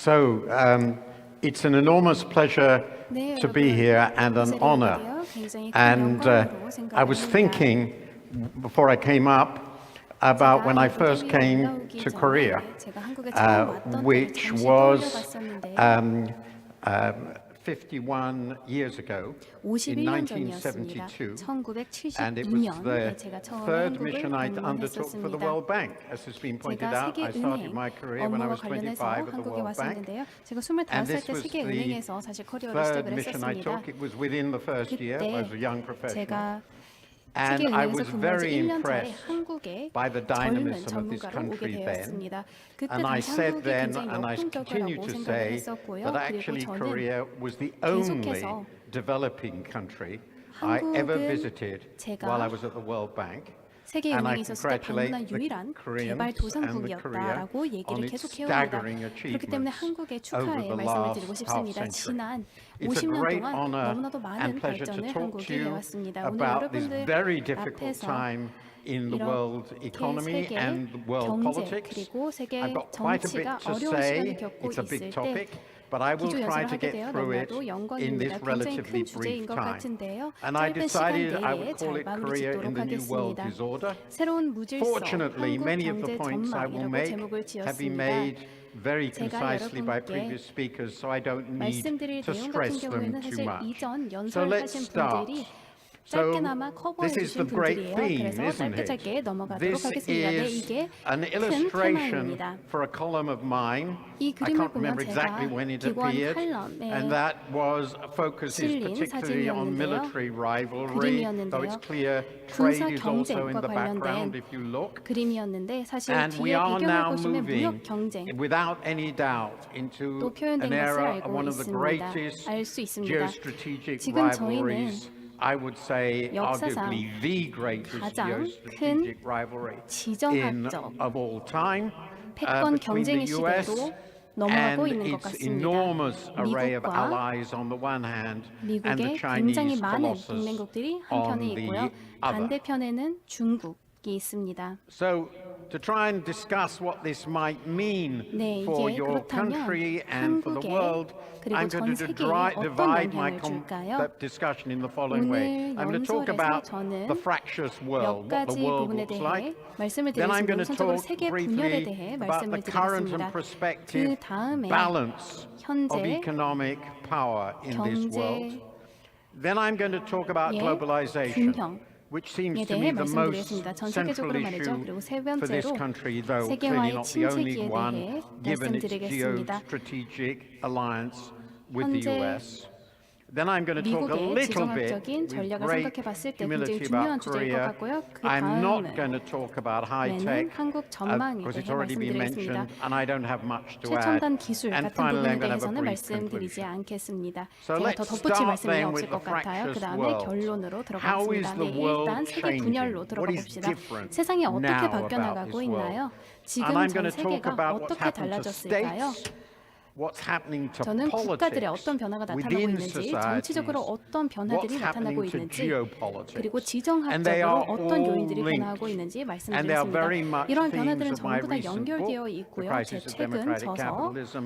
So it's an enormous pleasure 네, to be 여러분, here and an honor. 굉장히 큰 And 영광으로 I was 생각합니다. thinking before I came up about when I first 제가 came 올라오기 to 전에 Korea, 제가 한국에 처음 왔던 때를 which 잠시 was 떠올려봤었는데요. 51 years ago in 51년 전이었습니다. 1972, and it was the 1972년에 제가 처음 third 한국을 mission I undertook for the 방문했었습니다. World Bank. As has been pointed 제가 out, I started my 세계은행 career when I 업무와 was 관련해서 25 at the 한국에 World Bank. 왔었는데요. 제가 And 25살 this 때 was 세계은행에서 the 사실 커리어를 third 시작을 mission I 했었습니다. took. It was within the first year. I was a young professional. 제가 And I 세계은행에서 was 근무한 지 very 1년 차에 impressed 한국에 by the 젊은 dynamism of this 전문가로 오게 country then. 되었습니다. 그때 And I 당시 said 한국이 then, 굉장히 and I continue 역동적이라고 to 생각을 say, 했었고요. that 그리고 actually 저는 Korea was the only 계속해서 developing country I ever 한국은 visited 제가 while I was at the World Bank. 세계은행에 있었을 때 방문한 the 유일한 Koreans 개발도상국이었다라고 and the 얘기를 Korea on its 계속해옵니다. staggering 그렇기 때문에 achievements 한국의 over 축하의 the 말씀을 last 드리고 half 싶습니다. century. 지난 It's a 50년 great 동안 honor 너무나도 많은 and pleasure to 발전을 talk to 한국이 you 해왔습니다. 오늘 about this 여러분들 very difficult 앞에서 time in the world economy 세계 and the world 경제 politics. 그리고 세계 I've got quite a bit 정치가 to 어려운 시간을 say. 겪고 It's a big 있을 때 topic, but I will try 기조연설을 to 하게 get 되어 through it 너무나도 in this 영광입니다. 굉장히 relatively 큰 주제인 brief 것 time. 같은데요. And I 짧은 시간 decided I 내에 would call 잘 it 마무리 Korea in 짓도록 the New World 하겠습니다. Disorder. 새로운 무질서 Fortunately, 한국 many of 경제 the points I will 전망이라고 make 제목을 have been 지었습니다. made very 제가 concisely by 여러분께 previous speakers, so I don't need 말씀드릴 to 내용 같은 stress them 경우에는 too 사실 much. 이전 So let's 연설하신 start. 분들이 So 짧게나마 커버해 this is the 주신 great 분들이에요. theme, 그래서 isn't 짧게 it? 짧게 넘어가도록 This 하겠습니다. 네, is 이게 an 큰 illustration 테마입니다. for a column of mine. 이 I 그림을 can't 보면 remember 제가 exactly when it 기고한 appeared, 칼럼에 and that focuses 실린 particularly on 사진이었는데요. military rivalry, 그림이었는데요. though it's clear 군사 trade is also in 경쟁과 the background 관련된 if you look. 그림이었는데 사실 And we 뒤에 are 배경을 now 보시면 무역 moving, 경쟁 without any doubt, 또 into 표현된 an 것을 era 알고 of one of the 있습니다. greatest 알 수 있습니다. geostrategic 지금 저희는 rivalries. I would say 역사상 arguably the greatest 가장 geostrategic rivalry 지정학적 of all time 패권 between the 경쟁의 US 시대로 넘어가고 and 있는 것 its 같습니다. enormous array of 미국과 allies on the one hand and the 미국의 Chinese 굉장히 많은 colossus 동맹국들이 on 한편에 the 있고요. other. 반대편에는 중국이 있습니다. So to try and discuss what this might mean 네, for 이게 your 그렇다면 country and for the 한국에 world, 그리고 I'm 전 going to 세계에 어떤 divide my 영향을 줄까요? discussion in the following way. 오늘 I'm going to talk 연설에서 about 저는 the fractious 몇 world, what the 가지 world 부분에 looks 대해 like. 말씀을 Then I'm 드리겠습니다. going to 우선적으로 talk 세계 분열에 briefly 대해 about 말씀을 the current and 드리겠습니다. prospective 그 다음에 balance of 현재 economic power in this world. 경제의 Then I'm going to talk about globalization, 균형 which seems to 대해 me the most 말씀드리겠습니다. 전 central 세계적으로 말이죠. issue 그리고 세 for this 번째로 country, though clearly 세계화의 not the only 침체기에 one, 대해 given its 말씀드리겠습니다. geostrategic alliance with the 현재 US. Then I'm going to talk a 미국의 little bit 지정학적인 with 전략을 great 생각해 봤을 때 humility 굉장히 중요한 about 주제일 것 Korea. 같고요. 그 I'm not 다음은 going to talk about high 는 tech 한국 전망에 because it's 대해 already been 말씀드리겠습니다. mentioned, and I don't have much to add. 최첨단 기술 And 같은 finally, 부분에 I'm going to have a 대해서는 brief 말씀드리지 conclusion. 않겠습니다. So 제가 더 let's 덧붙일 start 말씀이 then 없을 with 것 the 같아요. 그 fractious 다음에 world. 결론으로 How is 들어가겠습니다. the 네, world 일단 세계 changing? 분열로 들어가 What is 봅시다. different 세상이 어떻게 now 바뀌어나가고 about this 있나요? world? 지금 And I'm 전 going to talk 세계가 about what's 어떻게 happened to 달라졌을까요? states, what's happening to 저는 국가들의 politics 어떤 변화가 나타나고 within 있는지, societies, 정치적으로 어떤 변화들이 what's 나타나고 happening to 있는지, geopolitics. 그리고 And they 지정학적으로 are 어떤 all 요인들이 linked. 변화하고 있는지 And they are very 말씀드렸습니다. much 이러한 themes 변화들은 of my 전부 다 recent book, 연결되어 The 있고요. 제 Crisis of 책은 Democratic 저서 Capitalism,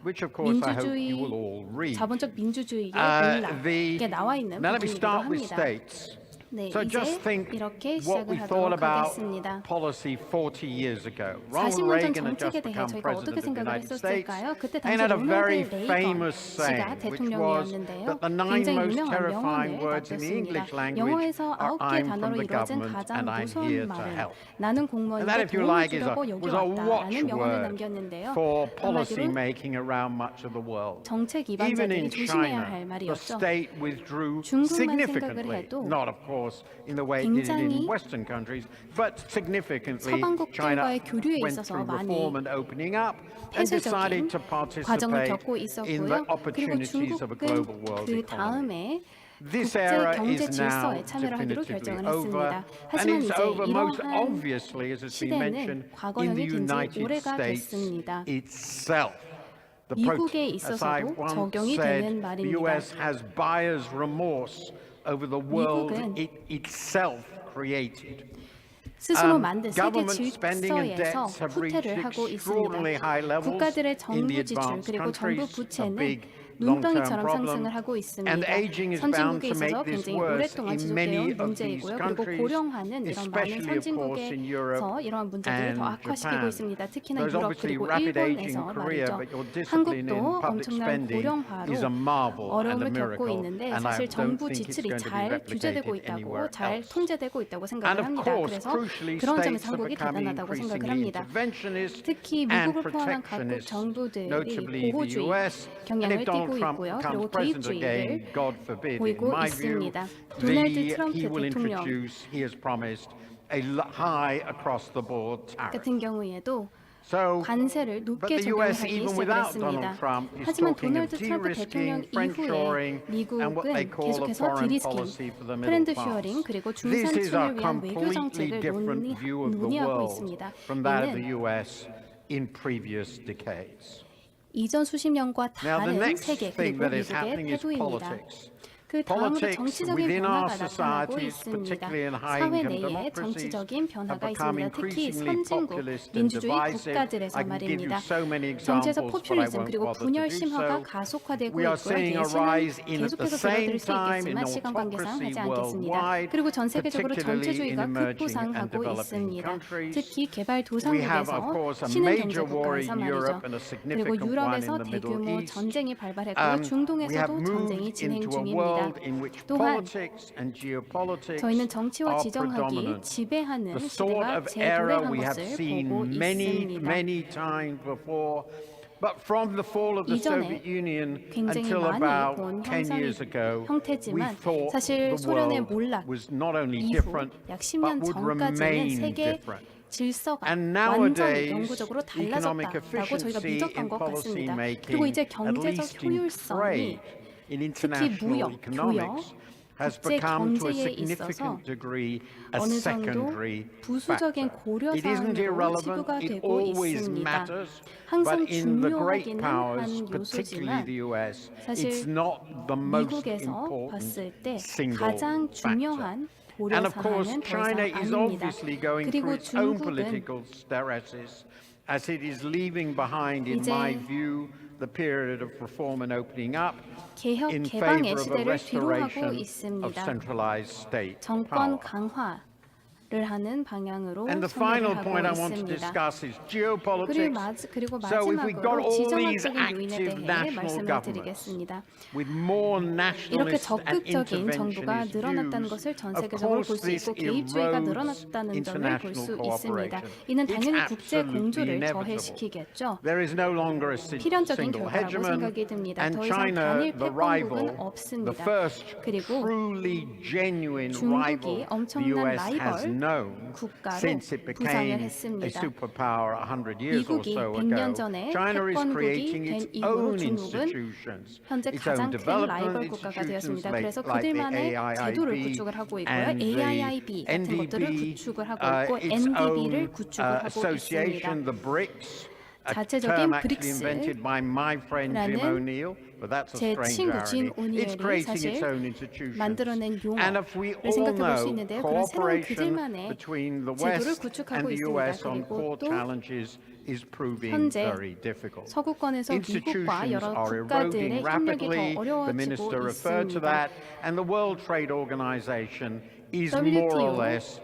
which of course I hope you will all read. 자본적 민주주의의 the- 논란에 나와 있는 Now let me 부분이기도 start with 합니다. states. 네, So just 이제 think 이렇게 what we 시작을 thought 하도록 about 하겠습니다. policy 40 years ago. Ronald 40년 전 Reagan had 정책에 just 대해 become 저희가 어떻게 president of the 생각을 United States 했었을까요? 그때 and 당시 had a very 로널드 레이건 famous 씨가 saying, which was 대통령이었는데요. that the 9 굉장히 most 유명한 terrifying 명언을 words in the 남겼습니다. English language 영어에서 are 9개 I'm from 단어로 the 이루어진 government 가장 and I'm 무서운 here to 말은 help. 나는 And 공무원인데 that, if you 도움을 like, 주려고 여기 was a 왔다라는 명언을 watchword 남겼는데요. for policy 한마디로 making around much of the world. 정책 Even 입안자들이 in 조심해야 할 China, the 말이었죠. state withdrew 중국만 significantly, 생각을 해도 not of course in the way it did in 굉장히 Western countries, but significantly China 서방국들과의 교류에 went 있어서 through 많이 reform and opening up and decided 폐쇄적인 to 과정을 participate 겪고 in the 있었고요. 그리고 opportunities of a global 중국은 world 그 economy. 다음에 This 국제 era 경제 is now 질서에 참여를 하기로 definitively 결정을 over, 했습니다. and 하지만 it's 이제 over most 이러한 obviously, as has been mentioned, 시대는 in 과거형이 the 된 지 United 오래가 States 됐습니다. itself. 미국에 As I 있어서도 once 적용이 said, 되는 the 말입니다. US has buyer's remorse over the world 미국은 it itself created. 스스로 만든 세계 Government spending and 질서에서 debts have reached 후퇴를 하고 extraordinarily high 있습니다. levels 국가들의 in 정부 the 지출 advanced 그리고 정부 countries, a 부채는 big 눈덩이처럼 long-term 상승을 problem. 하고 있습니다. And aging is bound 선진국에 to 있어서 make this 굉장히 worse 오랫동안 in 지속되어 many 온 of these 문제이고요. 그리고 countries, 고령화는 이런 많은 especially of course in Europe 선진국에서 이러한 문제들을 더 and 악화시키고 Japan. 있습니다. 특히나 There's 유럽 obviously 그리고 rapid aging 일본에서 in Korea, 말이죠. but your discipline in 한국도 public 엄청난 spending 고령화로 is a marvel and a 어려움을 겪고 miracle, 있는데 and I 사실 don't 정부 think it's 지출이 going to be 잘 규제되고 replicated anywhere 있다고 잘 else. 통제되고 있다고 And 생각을 of 합니다. course, 그래서 crucially, 그런 점에서 states are 한국이 becoming 대단하다고 생각을 increasingly 합니다. interventionist 특히 and 미국을 포함한 각국 protectionist, 정부들이 notably the 보호주의 US. And 경향을 if Donald 띠고 Trump 있고요. becomes 그리고 president again, 개입주의를 God forbid, in 보이고 my view, 있습니다. 도널드 트럼프 he will 대통령 introduce, he has promised, a high across-the-board tariff. 같은 경우에도 So, 관세를 but 높게 the US, 적용하기 even 시작을 without 했습니다. Donald Trump, is 하지만 talking of 도널드 트럼프 대통령 de-risking, friendshoring, 이후에 and what they 미국은 call a 계속해서 foreign 디리스킹, policy for the middle 프렌드 class. 슈어링 그리고 This is a 중산층을 위한 외교 completely 정책을 different view of the 논의하고 world 있습니다. from that of the 이는 US in previous decades. 이전 수십 년과 Now, the 다른 next 세계 thing 그리고 that is 미국의 happening is 태도입니다. politics. 그 다음으로 Politics 정치적인 within our 변화가 나타나고 societies, 있습니다. particularly in 사회 high-income 내에 democracies, 정치적인 have 변화가 become 있습니다. 특히 increasingly 선진국, populist and 민주주의 divisive. 국가들에서 I can give you 말입니다. so many 정치에서 examples, but I 포퓰리즘 won't 그리고 bother to 분열 do 심화가 so. 가속화되고 We are 있고요. seeing a 예시는 rise in at the 계속해서 same 들어드릴 수 time in 있겠지만 시간 관계상 autocracy 하지 않겠습니다. worldwide, 그리고 전 세계적으로 particularly in 전체주의가 emerging and 급부상하고 developing 있습니다. countries. 특히 We have, of 개발도상국에서 course, a 신흥 major war 경제국가에서 in 말이죠. Europe and a 그리고 significant one in 유럽에서 the Middle 대규모 East. 전쟁이 발발했고 We have 중동에서도 전쟁이 moved 진행 into a 중입니다. world in which 또한 politics and geopolitics 저희는 정치와 are 지정학이 predominant. 지배하는 The sort 시대가 of era 재도래한 we have 것을 seen 보고 many, 있습니다. many times before. But from the fall of the 이전에 Soviet Union 굉장히 until 많이 about 본 10 years ago, we 형태지만 thought 사실 the 소련의 world 몰락 was not only 이후 different, 약 but 10년 would 전까지는 remain 세계 different. 질서가 And 완전히 nowadays, 영구적으로 economic 달라졌다라고 저희가 efficiency 믿었던 in 것 policy 같습니다. making, 그리고 이제 at 경제적 least in 효율성이 trade, in 특히 international 무역, economics, has 국제 become to a 경제에 significant 있어서 degree a 어느 정도 secondary 부수적인 factor. 고려 It isn't 사항으로 irrelevant, 치부가 it 되고 always 있습니다. matters, 항상 but in the great 중요하기는 powers, 한 particularly 요소지만 the US, 사실 it's not the most 미국에서 important 봤을 때 single 가장 factor. 중요한 고려 And of course, 사항은 더 China 이상 is 아닙니다. obviously going 그리고 through its own 중국은 political stresses as it is leaving behind, in 이제 my view, the period of reform and opening up 개혁 in 개방의 favor of a 시대를 뒤로하고 restoration of 있습니다. centralized state 정권 power. 강화를 하는 방향으로 And the 선회를 final 하고 point I want to 있습니다. discuss is geopolitics. 그리고 So if we've got 마지막으로 all these 지정학적인 요인에 active 대해 national 말씀을 governments 드리겠습니다. with more 이렇게 nationalist and 적극적인 정부가 interventionist 늘어났다는 views, 것을 전 of 세계적으로 볼 course 수 this 있고 개입주의가 erodes 늘어났다는 점을 볼 수 international 있습니다. cooperation. 이는 It's 당연히 국제 absolutely 공조를 inevitable. 저해시키겠죠. There is no longer a 필연적인 single 결과라고 hegemon, 생각이 듭니다. and 더 이상 China, 단일 the 패권국은 rival, the 없습니다. first 그리고 truly genuine 중국이 rival the 엄청난 US has 라이벌 known 국가로 since it 부상을 became a 했습니다. superpower 100 years or 미국이 so 100년 ago. 전에 China is 패권국이 creating 된 its 이후로 own 중국은 institutions, 현재 its 가장 own 큰 development 라이벌 국가가 institutions 되었습니다. like 그래서 the 그들만의 제도를 AIIB 구축을 하고 있고요. and the AIIB 같은 것들을 NDB, 구축을 하고 있고 its NDB를 own 구축을 하고 있습니다. association, the BRICS, a 자체적인 term actually invented BRICS by my friend Jim 라는 O'Neill, but that's a 제 strange 친구 진 irony. It's 오니엘이 creating its 사실 own institutions. 만들어낸 And if we 용어를 all 생각해 볼 수 know, 있는데요. 그런 새로운 cooperation 그들만의 between the 제도를 West 구축하고 and the 있습니다. US on 그리고 core 또 challenges is proving 현재 very difficult. 서구권에서 미국과 Institutions 여러 are 국가들의 eroding 협력이 rapidly. 더 The minister 어려워지고 referred to 있습니다. that, and the World Trade Organization is more or less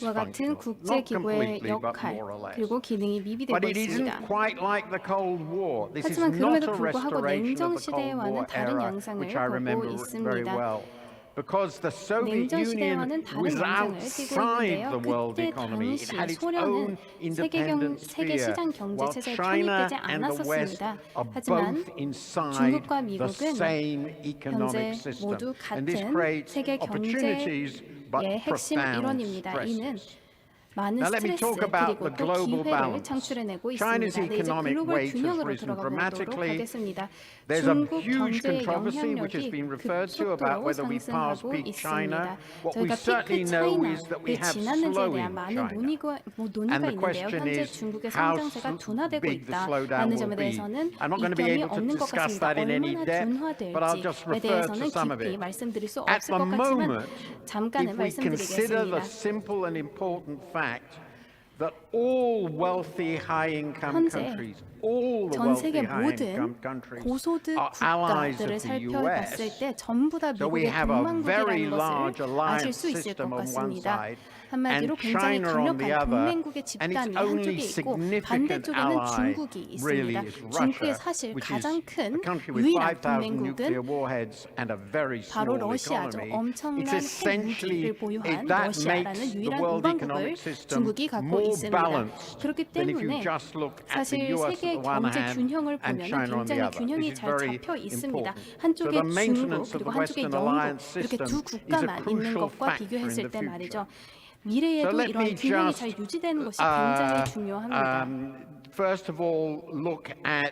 와 같은 dysfunctional. 국제 Not 기구의 completely, but 역할 more or less. 그리고 기능이 미비되고 But it isn't 있습니다. quite like the Cold War. This is 하지만 not 그럼에도 a 불구하고 restoration 냉전 of the Cold 시대와는 War 다른 era, 양상을 which I 보고 remember very 있습니다. well. Because the Soviet 냉전 Union 시대와는 다른 was 양상을 띠고 outside 있는데요. the world 그때 economy. It 당시 had its 소련은 own independent 세계 sphere, 시장 경제 while 체제에 China 편입되지 and the West 않았었습니다. are 하지만 both inside 중국과 the 미국은 same 현재 economic system. 모두 And this 같은 creates 세계 opportunities but 경제의 핵심 profound 일원입니다. 이는 stresses. 많은 Now let me 스트레스 talk about 그리고 the 또 global 기회를 balance. 창출해내고 China's 있습니다. 네, 이제 economic 글로벌 weight has 균형으로 risen 들어가 보도록 dramatically. 하겠습니다. There's a 중국 huge 경제의 controversy which has 영향력이 been referred to about 급속도로 whether we pass 상승하고 peak China. 있습니다. What we 저희가 certainly 피크 know is that we 차이나를 have 지났는지에 대한 slowing 많은 China. 논의가 And the 있는데요. question 현재 is 중국의 how 성장세가 둔화되고 big the 있다라는 slowdown 점에 will be. 대해서는 I'm not going to be 이견이 able to 없는 것 discuss 같습니다. that in any 얼마나 depth, but I'll just 둔화될지에 refer 대해서는 to some of 깊이 it. 말씀드릴 수 At 없을 the 것 같지만 moment, 잠깐은 if we consider 말씀드리겠습니다. the simple and important fact that all wealthy high-income 현재 countries, all the 전 세계 wealthy high-income 모든 countries 고소득 are allies 국가들을 of the 살펴봤을 US. 때 전부 다 So we 미국의 have a very 동맹국이라는 large 것을 아실 alliance 수 있을 system 것 on one 같습니다. side 한마디로 and 굉장히 China on the 강력한 other, 동맹국의 and its 집단이 only 한쪽에 있고 significant 반대쪽에는 ally 중국이 really 있습니다. is 중국의 Russia, 사실 which is 가장 a 큰 country with 유일한 5,000 nuclear 동맹국은 warheads and a very 바로 small 러시아죠. economy. 엄청난 It's essentially 핵무기를 보유한 if that 러시아라는 makes the 유일한 world 우방국을 economic system 중국이 갖고 more 있습니다. balanced 그렇기 than if you 때문에 just look at the 사실 US 세계 on the one 경제 hand 균형을 and 보면 China on the 굉장히 other. 균형이 This is 잘 very 잡혀 있습니다. important. So 한쪽에 the 중국 maintenance of 그리고 the 한쪽에 Western 영국 alliance 이렇게 system 두 is a 국가만 있는 crucial 것과 factor in 비교했을 the 때 future. 말이죠. So 미래에도 let 이러한 me 균형이 just 잘 유지되는 것이 굉장히 중요합니다. first of all look at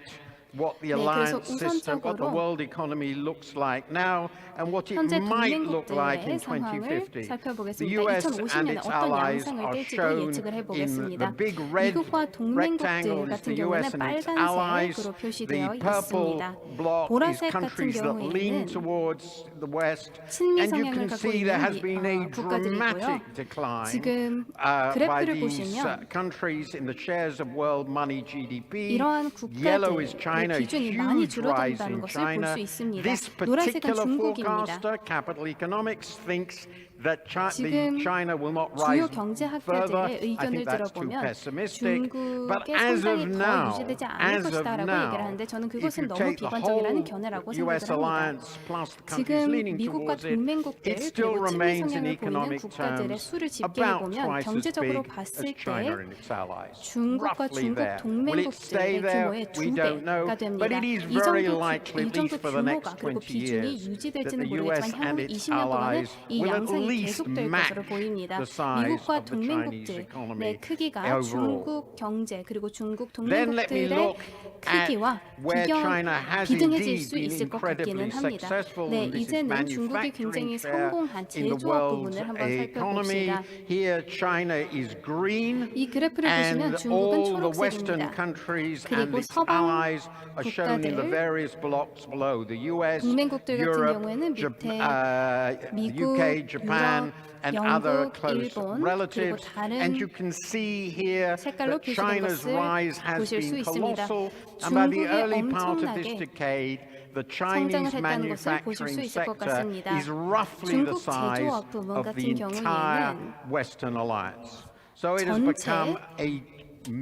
what the 네, 그래서 alliance system, what the 우선적으로 world economy looks like now, and what it 현재 might look like in 동맹국들의 상황을 2050. The 살펴보겠습니다. US and 2050년에 its 어떤 allies 양상을 are 띨지도 shown 예측을 in the 해보겠습니다. big red 미국과 rectangle 동맹국들 is 같은 the 경우는 US and its allies. 빨간색으로 The 표시되어 purple 있습니다. block is 보라색 같은 countries that lean 경우에는 towards the West, 친미 and you 성향을 can 갖고 see there has 있는 been a 국가들이고요. dramatic decline 지금 by 그래프를 these 보시면 countries in the shares of world money GDP. 이러한 Yellow is China, 국가들의 a 비중이 많이 huge rise 줄어든다는 in 것을 볼 China. 수 있습니다. This 노란색은 particular 중국입니다. forecaster, Capital Economics, thinks that 지금 China will not 주요 rise further. 경제학자들의 I 의견을 think that's too 들어보면 pessimistic. But 중국의 as of 성장이 더 now, 유지되지 않을 as of 것이다라고 now, 얘기를 하는데 저는 if 그것은 you 너무 take the 비관적이라는 whole 견해라고 US 생각을 합니다. alliance plus the countries 지금 leaning 미국과 towards it, 동맹국들 it still 그리고 친미 remains in 성향을 보이는 economic 국가들의 terms 수를 about 집계해보면 twice as 경제적으로 big 봤을 as China 때 and its allies. 중국과 Roughly 중국 there. Will it 동맹국들의 stay there? 규모의 We don't know. 2배가 됩니다. But it is 이 very 정도 likely, at 규모가 least for the next 그리고 20 비중이 years, that 유지될지는 the US 모르겠지만 and 향후 its 20년 동안은 allies 이 will at 양상이 least 계속될 match 것으로 보입니다. the size 미국과 of the Chinese 동맹국들의 economy 크기가 overall. 중국 경제 그리고 중국 Then let me 동맹국들의 look at 크기와 where China has 비등해질 indeed 수 been 있을 것 incredibly 같기는 합니다. successful, 네, and this is 이제는 중국이 굉장히 manufacturing share 성공한 in the 제조업 world's 부분을 한번 economy. 살펴봅시다. Here China is green, 이 그래프를 보시면 and 중국은 all the Western 초록색입니다. countries and 그리고 its 서방 allies are shown in the 국가들, various blocks below. The US, 동맹국들 같은 Europe, 경우에는 밑에 미국, UK, Japan, 유럽, and other 영국, close 일본, relatives. 그리고 다른 And you can see here 색깔로 that 표시된 China's 것을 rise has 보실 수 been 있습니다. colossal. And by the 중국이 early part of this 엄청나게 decade, the 성장을 Chinese 했다는 것을 보실 수 manufacturing 있을 것 sector 같습니다. is roughly the 중국 size 제조업 부분 of 같은 the entire 경우에는 Western alliance. So it has 전체 become a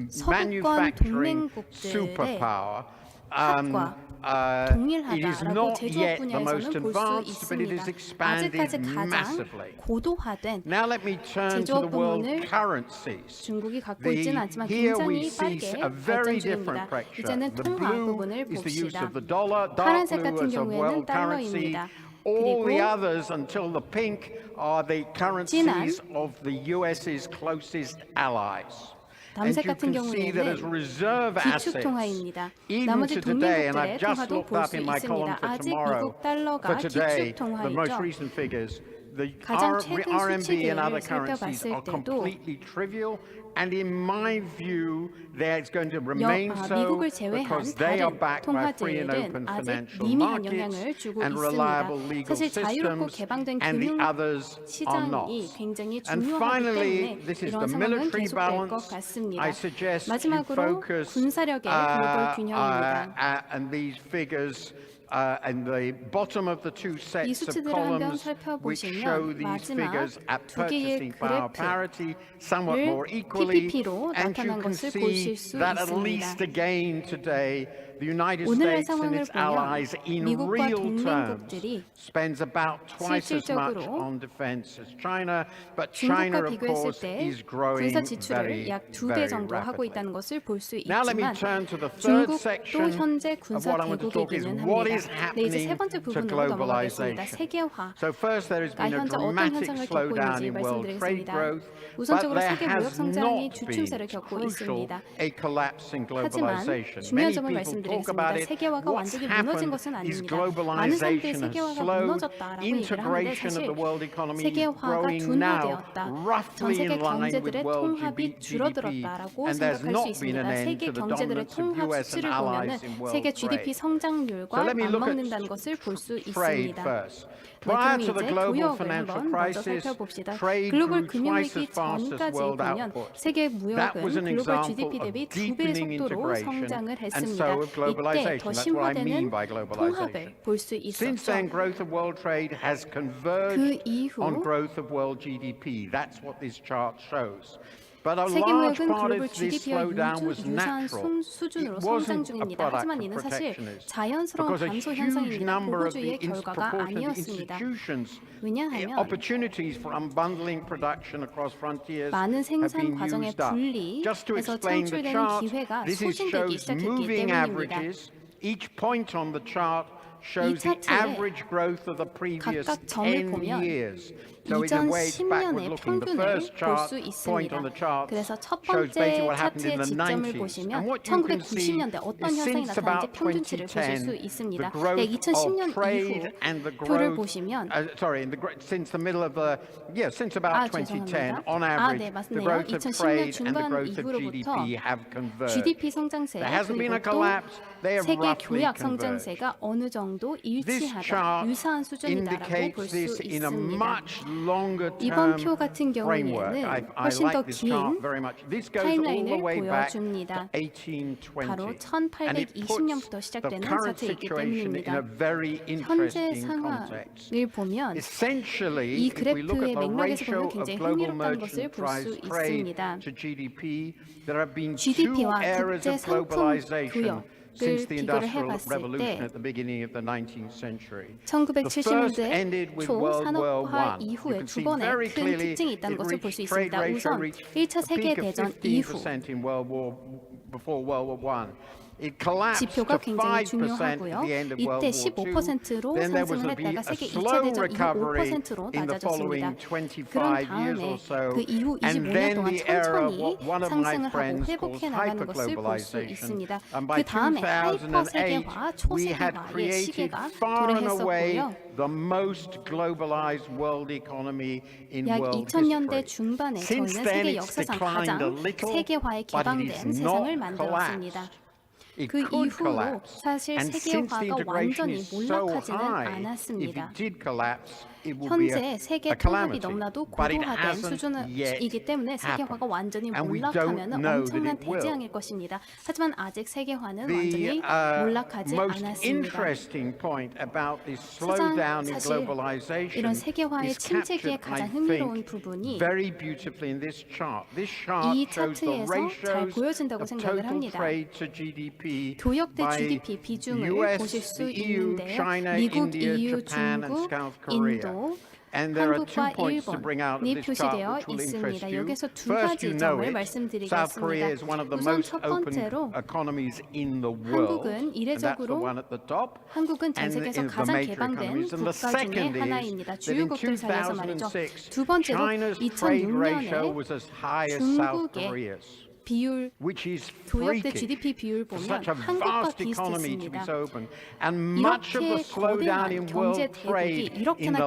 서구권 manufacturing 동맹국들의 superpower. 합과 It is 동일하다라고 not 제조업 yet the most 분야에서는 볼 수 advanced, but it 있습니다. has expanded 아직까지 가장 massively. 고도화된 Now let me turn to the 제조업 world 부문을 currencies. 중국이 갖고 있지는 않지만 Here we 굉장히 see 빠르게 a very 발전 different 중입니다. picture. 이제는 The 통화 blue 부분을 is the use 봅시다. of the dollar, dark 파란색 blue 같은 as a 경우에는 world currency. 달러입니다. All the 그리고 others until the pink are the currencies of the US's closest allies. And 남색 you 같은 can see that as 경우에는 reserve 기축 assets, 통화입니다. even 나머지 to today, and 동맹국들의 I've just 통화도 looked 볼 up 수 in my column 있습니다. for 아직 tomorrow, 미국 달러가 for today, 기축 the most 통화이죠. recent figures, the 가장 최근 RMB and other 수치들을 currencies 살펴봤을 are 때도 completely trivial, and in my view, they're going to remain so 미국을 제외한 because they are 다른 backed by free and 통화들은 open 아직 financial 미미한 markets 영향을 주고 and 있습니다. reliable legal 사실 자유롭고 systems, 개방된 and the 금융 others are not. 시장이 굉장히 And 중요하기 finally, 때문에 this is 이런 the 상황은 military 계속될 것 balance. 같습니다. I suggest you 마지막으로 focus 군사력의 글로벌 균형입니다. and these figures and the bottom of the two 이 sets of 수치들을 한번 columns which 살펴보시면 show these 마지막 figures at 두 개의 purchasing power parity somewhat more equally, PPP로 and you 나타난 can 것을 see 보실 수 that at 있습니다. least again today the United 오늘의 States and 상황을 its allies 보면 in 미국과 real terms 동맹국들이 spends about twice as much 실질적으로 on defense as China, but China 중국과 of 비교했을 course 때 is growing 군사 지출을 very, 약 2배 very 정도 하고 rapidly. 있다는 것을 볼 수 Now let me 있지만 turn to the third 중국도 section 현재 of 군사 what I want to talk is 대국이기는 what is 합니다. 네, 이제 세 happening 번째 to 부분으로 넘어가겠습니다. globalization. 세계화. So first there has been a 현재 어떤 dramatic 현상을 겪고 slowdown 있는지 in world trade 말씀드리겠습니다. growth, but 우선적으로 there 세계 무역 has 성장이 not been 주춤세를 겪고 crucial 있습니다. a collapse in 하지만 globalization. 중요한 Many 점을 people 말씀드리겠습니다. 세계화가 완전히 무너진 것은 아닙니다. 많은 사람들이 세계화가 무너졌다라고 얘기를 하는데 사실 세계화가 둔화되었다. 전 세계 경제들의 통합이 줄어들었다라고 생각할 수 있습니다. 세계 경제들의 통합 수치를 보면은 세계 GDP 성장률과 맞먹는다는 것을 볼 수 있습니다. 그럼 이제 교역을 한번 먼저 살펴봅시다. 글로벌 금융위기 전까지 보면 세계 무역은 글로벌 GDP 대비 2배의 속도로 성장을 했습니다. 이때 더 심화되는 통합을 볼 수 있었죠. 그 이후 세계 무역은 글로벌 GDP와 유사한 수준으로 성장 중입니다. 하지만 이는 사실 자연스러운 감소 현상입니다. 보호주의의 결과가 아니었습니다. 왜냐하면 많은 생산 과정의 분리에서 창출되는 기회가 소진되기 시작했기 때문입니다. 이 차트에 각각 점을 보면 이전 10년의 평균을 볼 수 있습니다. 그래서 첫 번째 차트의 지점을 보시면 1990년대 어떤 현상이 나타나는지 평균치를 보실 수 있습니다. 2010년 이후 표를 보시면 네, 맞네요. 2010년 중반 이후로부터 GDP 성장세 그리고 또 세계 교약 성장세가 어느 정도 일치하다, 유사한 수준이다라고 볼 수 있습니다. 이번 표 같은 경우에는 훨씬 더 긴 타임라인을 보여줍니다. 바로 1820년부터 시작되는 차트이기 때문입니다. 현재 상황을 보면 이 그래프의 맥락에서 보면 굉장히 흥미롭다는 것을 볼 수 있습니다. GDP와 국제 상품 교역 을 비교를 해봤을 때 1970년대 초 산업화 이후에 두 번의 큰 특징이 있다는 것을 볼 수 있습니다. 우선 1차 세계대전 이후 지표가 굉장히 중요하고요. 이때 15%로 상승을 했다가 세계 2차 대전 이후 5%로 낮아졌습니다. 그런 다음에 그 이후 25년 동안 천천히 상승을 하고 회복해 나가는 것을 볼 수 있습니다. 그 다음에 하이퍼 세계화, 초세계화의 시계가 도래했었고요. 약 2000년대 중반에 저희는 세계 역사상 가장 세계화에 기반된 세상을 만들었습니다. 그 이후로 사실 세계화가 완전히 몰락하지는 않았습니다. 현재 세계 통합이 너무나도 고도화된 수준이기 때문에 세계화가 완전히 몰락하면 엄청난 대재앙일 것입니다. 하지만 아직 세계화는 완전히 몰락하지 않았습니다. 사실 이런 세계화의 침체기의 가장 흥미로운 부분이 이 차트에서 잘 보여진다고 생각을 합니다. 교역 대 GDP 비중을 보실 수 있는데요. 미국, EU, 중국, 인도, 한국과 일본이 표시되어 있습니다. 여기서 두 가지 점을 말씀드리겠습니다. 우선 첫 번째로 한국은 이례적으로 한국은 전 세계에서 가장 개방된 국가 중에 하나입니다. 주요국들 사이에서 말이죠. 두 번째로 2006년에 중국의 비율, 교역 대 GDP 비율 보면 한국과 비슷했습니다. 이렇게 거대한 경제 대국이 이렇게나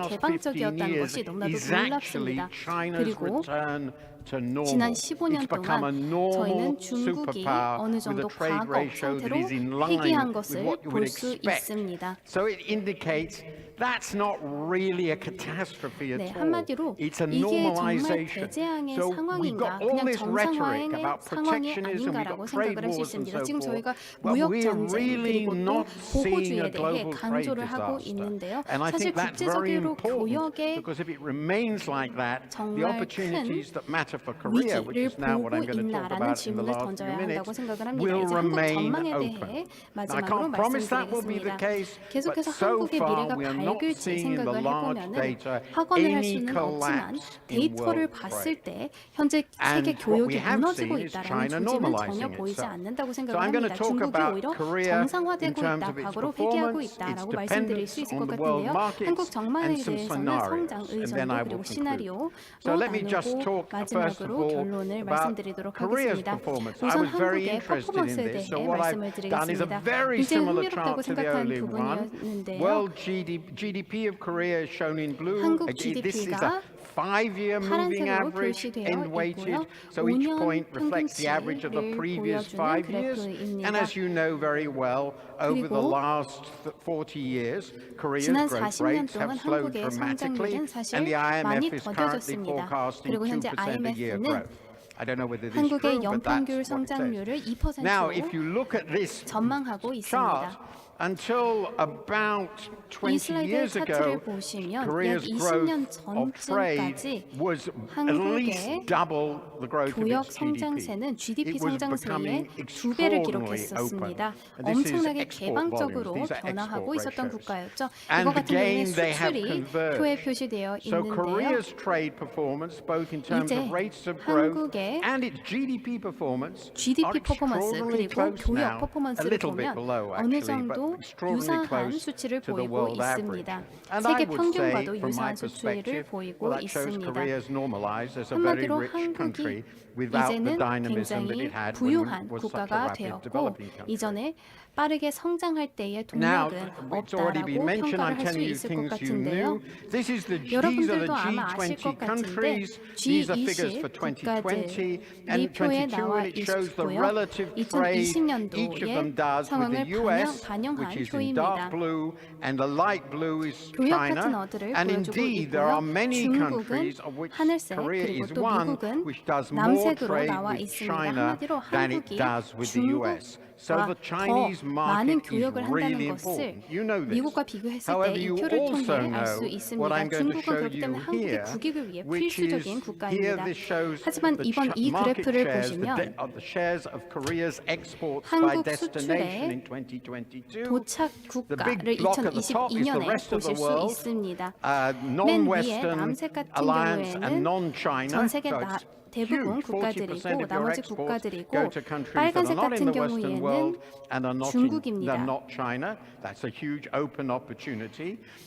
개방적이었다는 것이 너무나도 놀랍습니다. 그리고 지난 15년 동안 저희는 중국이 어느 정도 과거 상태로 회귀한 것을 볼 수 있습니다. 네, 한마디로 이게 정말 대재앙의 상황인가, 그냥 정상화의 상황이 아닌가라고 생각을 할 수 있습니다. 지금 저희가 무역 전쟁 그리고 또 보호주의에 대해 강조를 하고 있는데요. 사실 국제적으로 교역에 정말 큰 위기를 보고 있나라는 질문을 던져야 한다고 생각을 합니다. 이제 한국 전망에 대해 마지막으로 말씀드리겠습니다. 계속해서 한국의 미래가 밝을지 생각을 해보면은 확언을 할 수는 없지만 데이터를 봤을 때 현재 세계 교역이 무너지고 있다라는 조짐은 전혀 보이지 않는다고 생각을 합니다. 중국이 오히려 정상화되고 있다, 과거로 회귀하고 있다라고 말씀드릴 수 있을 것 같은데요. 한국 전망에 대해서는 성장 의전도 그리고 시나리오로 나누고 마지막으로 마지막으로 결론을 말씀드리도록 하겠습니다. 우선 한국의 퍼포먼스에 대해 말씀을 드리겠습니다. 굉장히 흥미롭다고 생각한 부분이었는데요. 한국 GDP가 파란색으로 표시되어 있고요. 5년 평균치를 보여주는 그래프입니다. 그리고 지난 40년 동안 한국의 성장률은 사실 많이 더뎌졌습니다. 그리고 현재 IMF는 한국의 연평균 성장률을 2%로 전망하고 있습니다. 이 슬라이드 차트를 보시면 약 20년 전쯤까지 한국의 교역 성장세는 GDP 성장세의 2배를 기록했었습니다. 엄청나게 개방적으로 변화하고 있었던 국가였죠. 이와 같은 경우에 수출이 표에 표시되어 있는데요. 이제 한국의 GDP 퍼포먼스 그리고 교역 퍼포먼스를 보면 어느 정도 유사한 수치를 보이고 있습니다. 세계 평균과도 유사한 수치를 보이고 있습니다. 한마디로 한국이 이제는 굉장히 부유한 국가가 되었고 이전에 빠르게 성장할 때의 동력은 없다라고 평가를 할 수 있을 것 같은데요. 여러분들도 아마 아실 것 같은데 G20 국가들이 표에 나와 있고요. 2020년도의 상황을 반영한 표입니다. 교역 파트너들을 보여주고 있고요. 중국은 하늘색 그리고 또 미국은 남색으로 나와 있습니다. 한마디로 한국이 중국과 더 많은 교역을 한다는 것을 미국과 비교했을 때 이 표를 통해 알 수 있습니다. 중국은 그렇기 때문에 한국의 국익을 위해 필수적인 국가입니다. 하지만 이번 이 그래프를 보시면 한국 수출의 도착 국가를 2022년에 보실 수 있습니다. 맨 위에 남색 같은 경우에는 전 세계 대부분 국가들이고 나머지 국가들이고 빨간색 같은 경우에는 중국입니다.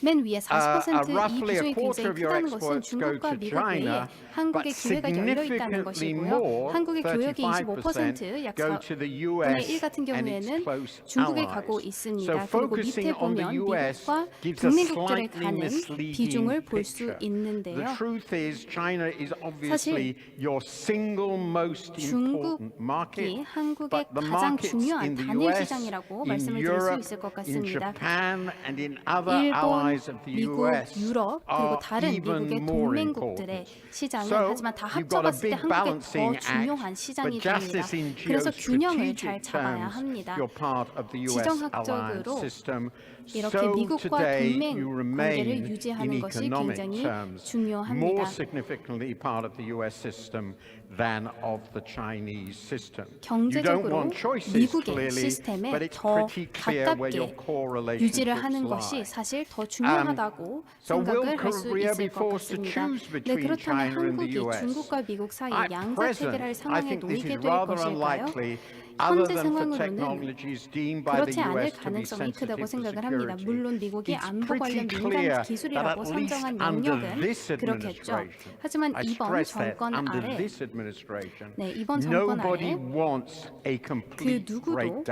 맨 위에 40% 이 비중이 굉장히 크다는 것은 중국과 미국 외에 한국의 기회가 열려 있다는 것이고요. 한국의 교역이 25% 약 4분의 1 같은 경우에는 중국에 가고 있습니다. 그리고 밑에 보면 미국과 동맹국들에 가는 비중을 볼 수 있는데요. 사실 중국이 한국의 가장 중요한 단일 시장이라고 말씀을 드릴 수 있을 것 같습니다. 일본, 미국, 유럽 그리고 다른 미국의 동맹국들의 시장은 하지만 다 합쳐봤을 때 한국의 더 중요한 시장이 됩니다. 그래서 균형을 잘 잡아야 합니다. 지정학적으로 이렇게 미국과 동맹 관계를 유지하는 것이 굉장히 중요합니다. 경제적으로 미국의 시스템에 더 가깝게 유지를 하는 것이 사실 더 중요하다고 생각을 할 수 있을 것 같습니다. 네, 그렇다면 한국이 중국과 미국 사이 양자 체계를 상황에 놓이게 될 것일까요? 현재 상황으로는 그렇지 않을 가능성이 크다고 생각을 합니다. 물론 미국이 안보 관련 민간 기술이라고 선정한 영역은 그렇겠죠. 하지만 이번 정권 아래 이번 정권 아래 그 누구도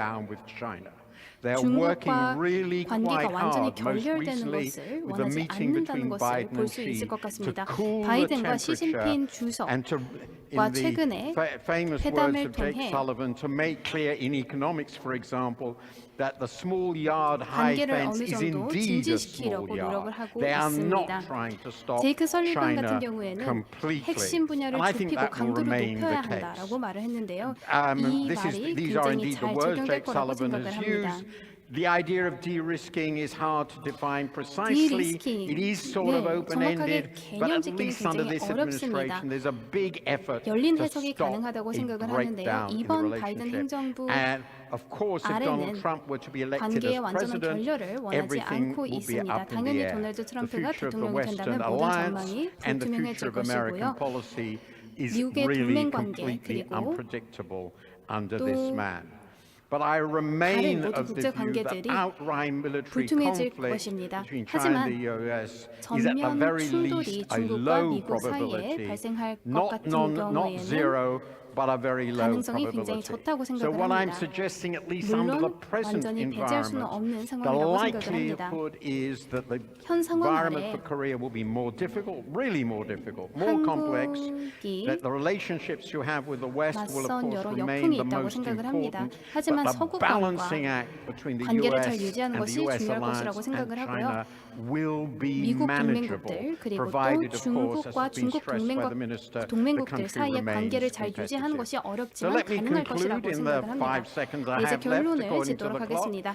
중국과 관계가 완전히 결렬되는 것을 원하지 않는다는 것을 볼 수 있을 것 같습니다. 바이든과 시진핑 주석과 최근에 회담을 통해 관계를 어느 정도 진지시키려고 노력을 하고 있습니다. 제이크 설리반 같은 경우에는 핵심 분야를 좁히고 강도를 높여야 한다라고 말을 했는데요. 이 말이 굉장히 잘 적용될 거라고 생각을 합니다. The idea of de-risking is hard to define precisely. It is sort of open-ended, but at least under this administration, there's a big effort 열린 해석이 가능하다고 생각을 하는데요. 이번 바이든 행정부 아래는 관계의 완전한 결렬을 원하지 않고 있습니다. 당연히 도널드 트럼프가 대통령이 된다면 모든 전망이 불투명해질 것이고요. 미국의 동맹 관계 그리고 또 But I remain 모든 of the 국제 view that 관계들이 outright military 불투명해질 conflict 것입니다. between China and the 하지만 US is at the 전면 very 충돌이 least a 중국과 low 미국 사이에 probability, 발생할 것 not 같은 not 경우에는 zero, but a very low 가능성이 굉장히 probability. 적다고 So 생각을 what I'm 합니다. suggesting, at least under the 물론 present 완전히 배제할 수는 environment, 없는 the 상황이라고 생각을 합니다. likelihood is that the 현 상황 environment 아래 for Korea will be more difficult, really more difficult, more complex. 한국이 That the relationships you have with the West will of 맞선 course 여러 remain 역풍이 the 있다고 most 생각을 합니다. important. 하지만 But the 서구권과 balancing act between the 관계를 US 잘 유지하는 and 것이 the US 중요할 alliance 것이라고 and 생각을 하고요. China will be 미국 manageable, 동맹국들 그리고 또 provided of course, as 중국과 has been 중국 stressed by the minister, the 동맹국들 country 사이의 관계를 remains 잘 유지하는 것이 competitive. So 어렵지만 let me 가능할 conclude 것이라고 in the 생각을 합니다. 5 seconds I 이제 have left, 결론을 according to 짓도록 the clock. 하겠습니다.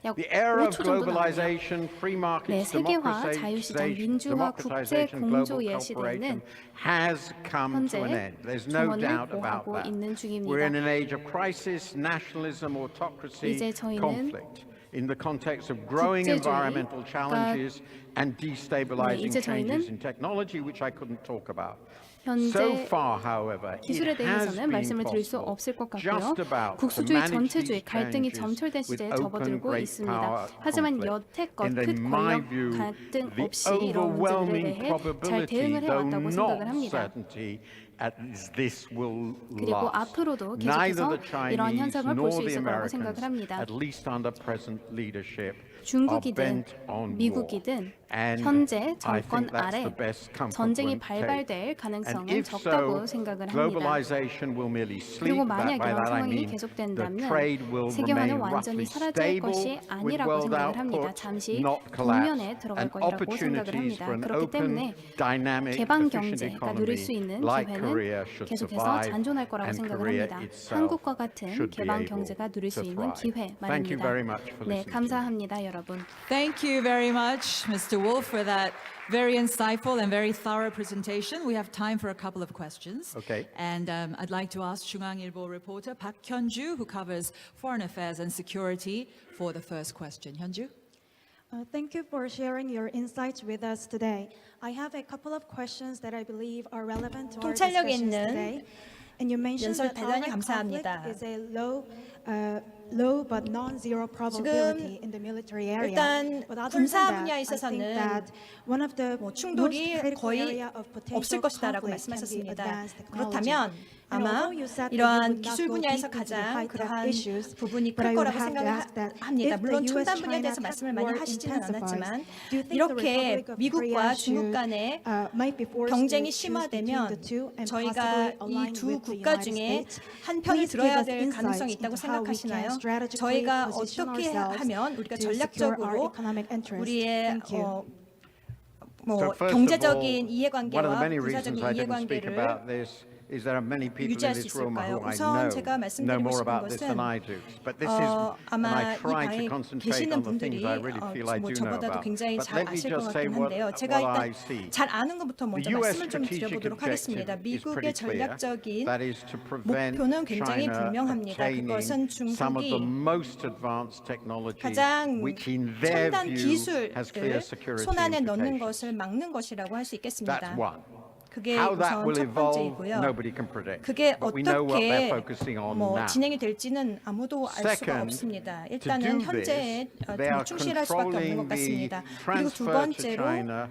약 The era of 5초 정도 남았네요. globalization, free markets, 세계화, 자유시장, 민주화, 국제 democratization, global 공조의 시대는 cooperation has come to an 현재 end. There's no 중원을 doubt about 보하고 that. 있는 We're in 중입니다. an age of crisis, nationalism, autocracy, 이제 저희는 conflict. In the context of growing 국제주의, environmental challenges and destabilizing 이제 저희는 changes in technology, which I couldn't talk about. So 현재 far, however, 기술에 it has 대해서는 been 말씀을 드릴 수 possible 없을 것 같고요. just about to 국수주의 manage 전체주의 these 갈등이 changes 점철된 with 시대에 open 접어들고 great 있습니다. power 하지만 conflict. 여태껏 And 큰 in my 권력 view, 갈등 the 없이 이런 문제들에 overwhelming 대해 잘 probability, 대응을 though 해왔다고 not 생각을 합니다. certainty, is this will 그리고 last. 앞으로도 Neither 계속해서 the 이러한 Chinese 현상을 볼 nor 수 the 있을 거라고 Americans, 생각을 합니다. at least under present leadership, are 중국이든 bent on war. 미국이든 And 현재 I 정권 think that's 아래 the best comfort 전쟁이 one can take. 발발될 And 가능성은 if 적다고 so, 생각을 합니다. globalization will merely sleep. 그리고 만약 By 이런 that I 상황이 mean the 계속된다면 trade will 세계화는 remain 완전히 roughly 사라질 stable 것이 with 아니라고 world 생각을 합니다. output, 잠시 not 국면에 collapse, 들어갈 and 것이라고 생각을 opportunities 합니다. for an 그렇기 때문에 open, dynamic, 개방 efficient 경제가 누릴 수 economy 있는 like Korea 기회는 should 계속해서 survive, 잔존할 거라고 and 생각을 Korea 합니다. itself 한국과 같은 should be 개방 able 경제가 누릴 수 to 있는 thrive. 기회 Thank you 말입니다. very much for 네, listening to me. 감사합니다, 여러분. Thank you very much, Mr. Wolf, for that very insightful and very thorough presentation. We have time for a couple of questions. Okay. And I'd like to ask 중앙일보 reporter Park Hyun-ju, who covers foreign affairs and security, for the first question. Hyun-ju? Thank you for sharing your insights with us today. I have a couple of questions that I believe are relevant to our 통찰력 discussions 있는 today. And you mentioned 연설 that 대단히 outright 감사합니다. conflict is a low but non-zero probability in the military area. 일단 But other 군사 than that, 분야에 I think 있어서는 that one of the 충돌이 most critical 거의 area of potential 없을 것이다라고 conflict can be 말씀하셨습니다. advanced technology. 그렇다면 And 아마 although you said that you 이러한 would not 기술 go 분야에서 deep into the 가장 high-tech 그러한 issues, 부분이 but I 클 would 거라고 have to 생각을 ask that 합니다. if 물론 the 첨단 US-China 분야에 대해서 tech 말씀을 많이 war 하시지는 intensifies, 않았지만 do you think the 이렇게 Republic of 미국과 Korea 중국 should, 간의 might be forced 경쟁이 to choose between 심화되면 the two and 저희가 possibly 이 align 두 with the 국가 United 중에 States? 한 편을 Please give 들어야 us 될 insights 가능성이 있다고 into how we can 생각하시나요? strategically 저희가 position 어떻게 ourselves 하면 우리가 to secure our 전략적으로 economic interests? 우리의 Thank you. 뭐 So first of all, 경제적인 one of the 이해관계와 many reasons 군사적인 I didn't speak 이해관계를 about this is there are many people in 유지할 수 this room who 있을까요? I 우선 제가 know 말씀드리고 more 싶은 about this than 것은 I do. But this is, and 아마 I 이 try to 방에 concentrate 계시는 on the 분들이 things I really feel I 뭐 do know 저보다도 about. 굉장히 But 잘 let me 아실 것 just say 같긴 what 한데요. 제가 I 일단 see. 잘 아는 것부터 먼저 The US 말씀을 좀 strategic 드려보도록 하겠습니다. objective is 미국의 pretty clear. 전략적인 That is to prevent 목표는 굉장히 China 분명합니다. 그것은 obtaining some of the 중국이 most advanced technology, 가장 which in their 첨단 view has clear 기술을 security 손안에 넣는 implications. 것을 막는 것이라고 할 수 있겠습니다. That's one. 그게 How that 우선 will 첫 evolve, 번째이고요. nobody can predict. 그게 But we know what they're 어떻게 focusing on 뭐 now. 진행이 될지는 아무도 알 수가 Second, 없습니다. to 일단은 do 현재에 this, they are 충실할 수밖에 없는 controlling 것 the 같습니다. 그리고 두 transfer to 번째로 China,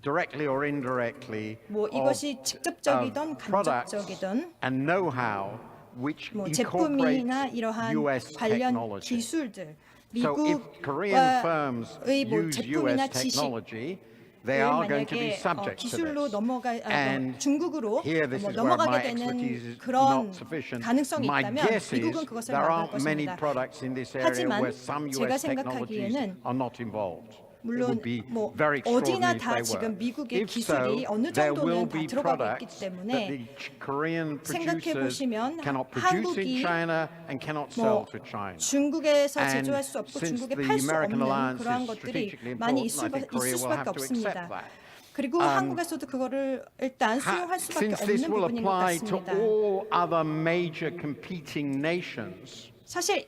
directly or indirectly, 뭐 이것이 직접적이든 products 간접적이든 and know-how which 뭐 incorporate 제품이나 이러한 US 관련 technology. 기술들 So if Korean firms 미국과의 뭐 use 제품이나 US 지식 technology, they are going to be 만약에 subject to 기술로 this. And 중국으로 here, this 뭐 is where my 넘어가게 expertise 되는 is 그런 not sufficient. 가능성이 My 있다면 guess is 미국은 그것을 there 막을 aren't many 것입니다. products in this area 하지만 where some 제가 US technologies 생각하기에는 are not involved. It 물론 would be 뭐 very 어디나 extraordinary 다 if they 지금 were. 미국의 If so, 기술이 어느 there will 정도는 다 be 들어가고 있기 products that 때문에 the Korean 생각해 producers 보시면 cannot produce in 한국이 China and cannot 뭐 sell to China. 중국에서 And 제조할 수 없고 since 중국에 the 팔 수 American 없는 alliance 그러한 is 것들이 strategically 많이 important, I think Korea 있을 will 수밖에 have to accept 없습니다. that. 그리고 한국에서도 그거를 일단 수용할 수밖에 Since this 없는 will 부분인 것 apply to 같습니다. all other major competing nations, 사실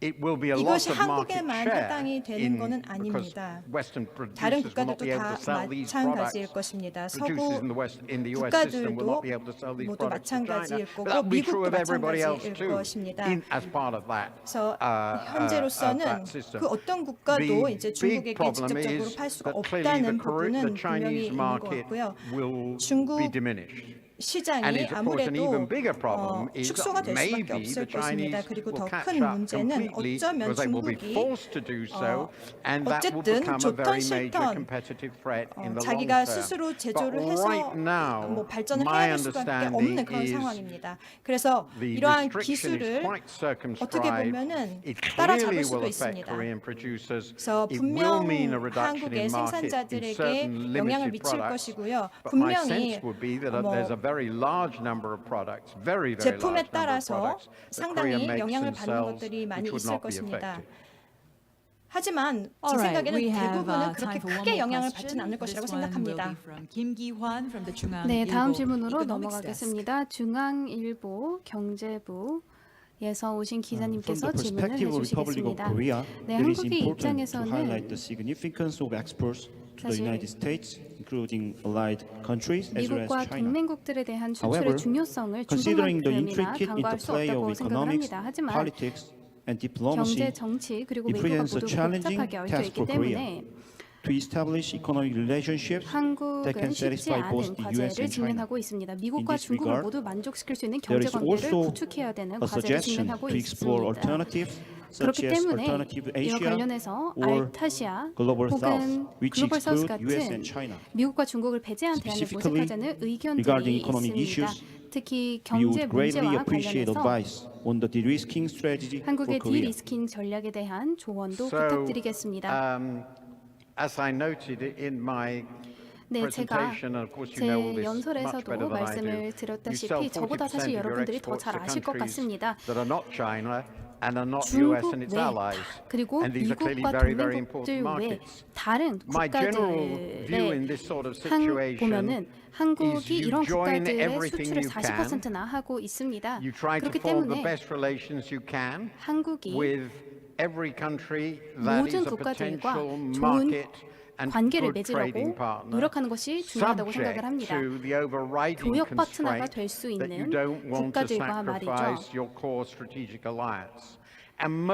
it will be a loss 이것이 of market 한국에만 share 해당이 되는 것은 아닙니다. 다른 국가들도 다 마찬가지일 것입니다. 서구 국가들도 모두 마찬가지일 거고 미국도 마찬가지일 것입니다. 그래서 현재로서는 그 어떤 국가도 이제 중국에게 직접적으로 팔 수가 없다는 부분은 분명히 있는 것 같고요. 중국 시장이 아무래도 축소가 될 수밖에 없을 것입니다. 그리고 더 큰 문제는 어쩌면 중국이 어쨌든 좋던 싫던 자기가 스스로 제조를 해서 뭐 발전을 해야 될 수밖에 없는 그런 상황입니다. 그래서 이러한 기술을 어떻게 보면은 따라잡을 수도 있습니다. 그래서 분명 한국의 생산자들에게 영향을 미칠 것이고요. 분명히 제품에 따라서 상당히 영향을 받는 것들이 많이 있을 것입니다. 하지만 제 생각에는 대부분은 그렇게 크게 영향을 받지는 않을 것이라고 생각합니다. 네, 다음 질문으로 넘어가겠습니다. 중앙일보 경제부에서 오신 기자님께서 질문을 해주시겠습니다. 네, 한국의 입장에서는 미국과 동맹국들에 대한 수출의 중요성을 중국만큼이나 강조할 수 없다고 생각을 합니다. 하지만 경제, 정치 그리고 외교가 모두 복잡하게 얽혀 있기 때문에 한국은 쉽지 않은 과제를 직면하고 있습니다. 미국과 중국을 모두 만족시킬 수 있는 경제 관계를 구축해야 되는 과제를 직면하고 있습니다. 그렇기 때문에 이와 관련해서 알타시아 혹은 글로벌 사우스 같은 미국과 중국을 배제한 대안을 모색하자는 의견들이 있습니다. 특히 경제 문제와 관련해서 한국의 디리스킹 전략에 대한 조언도 부탁드리겠습니다. 네, 제가 제 연설에서도 말씀을 드렸다시피 저보다 사실 여러분들이 더 잘 아실 것 같습니다. 중국 외 그리고 미국과 동맹국들 외 다른 국가들의 보면은 한국이 이런 국가들의 수출을 40%나 하고 있습니다. 그렇기 때문에 한국이 모든 국가들과 좋은 관계를 맺으려고 노력하는 것이 중요하다고 생각을 합니다. 교역 파트너가 될 수 있는 국가들과 말이죠.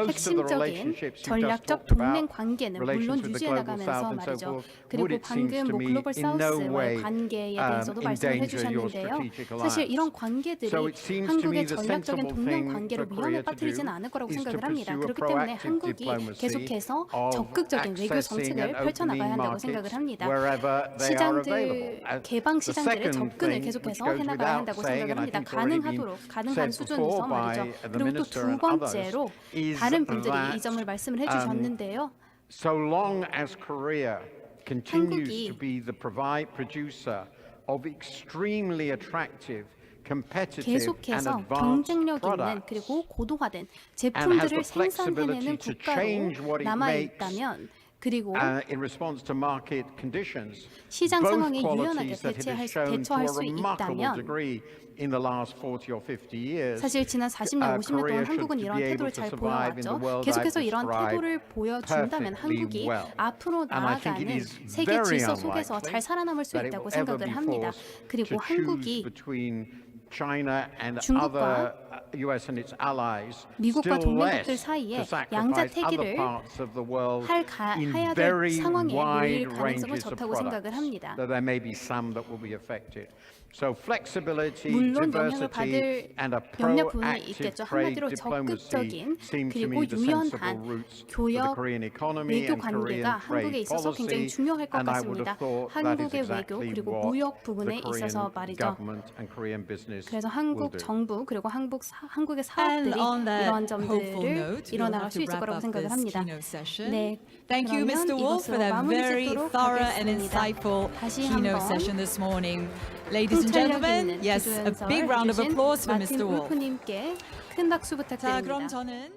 핵심적인 전략적 동맹 관계는 물론 유지해 나가면서 말이죠. 그리고 방금 글로벌 사우스와의 관계에 대해서도 말씀을 해주셨는데요. 사실 이런 관계들이 한국의 전략적인 동맹 관계를 위험에 빠뜨리지는 않을 거라고 생각을 합니다. 그렇기 때문에 한국이 계속해서 적극적인 외교 정책을 펼쳐나가야 한다고 생각을 합니다. 시장들, 개방 시장들의 접근을 계속해서 해나가야 한다고 생각을 합니다. 가능한 수준에서 말이죠. 그리고 또 두 번째로 다른 분들이 이 점을 말씀을 해주셨는데요. So long as Korea continues to be the producer of extremely attractive, competitive and 계속해서 advanced 경쟁력 있는 products 그리고 고도화된 제품들을 생산해내는 국가로 남아있다면 그리고 in response to market conditions, 시장 상황에 both 유연하게 qualities that have been shown to 대처할 a 수 remarkable 있다면 degree in the last 40 or 50 years. 사실 지난 40년, 50년 동안 한국은 이런 태도를 잘 보여왔죠. 계속해서 이런 태도를 보여준다면 한국이 앞으로 나아가는 세계 질서 속에서 잘 살아남을 수 있다고 생각을 합니다. 그리고 한국이 중국과 미국과 동맹국들 사이에 양자태기를 해야 될 상황에 놓일 가능성은 적다고 생각을 합니다. 물론 영향을 받을 몇몇 부분이 있겠죠. 한마디로 적극적인 그리고 유연한 교역, 외교 관계가 한국에 있어서 굉장히 중요할 것 같습니다. 한국의 외교 그리고 무역 부분에 있어서 말이죠. 그래서 한국 정부 그리고 한국의 사업들이 이러한 점들을 일어날 수 있을 거라고 생각을 합니다. 네, Thank you, Mr. Wolf, for that very thorough and insightful keynote session this morning. Ladies and gentlemen, yes, a big round of applause for Mr. Wolf. 님께 큰 박수 자, 부탁드립니다. 그럼 저는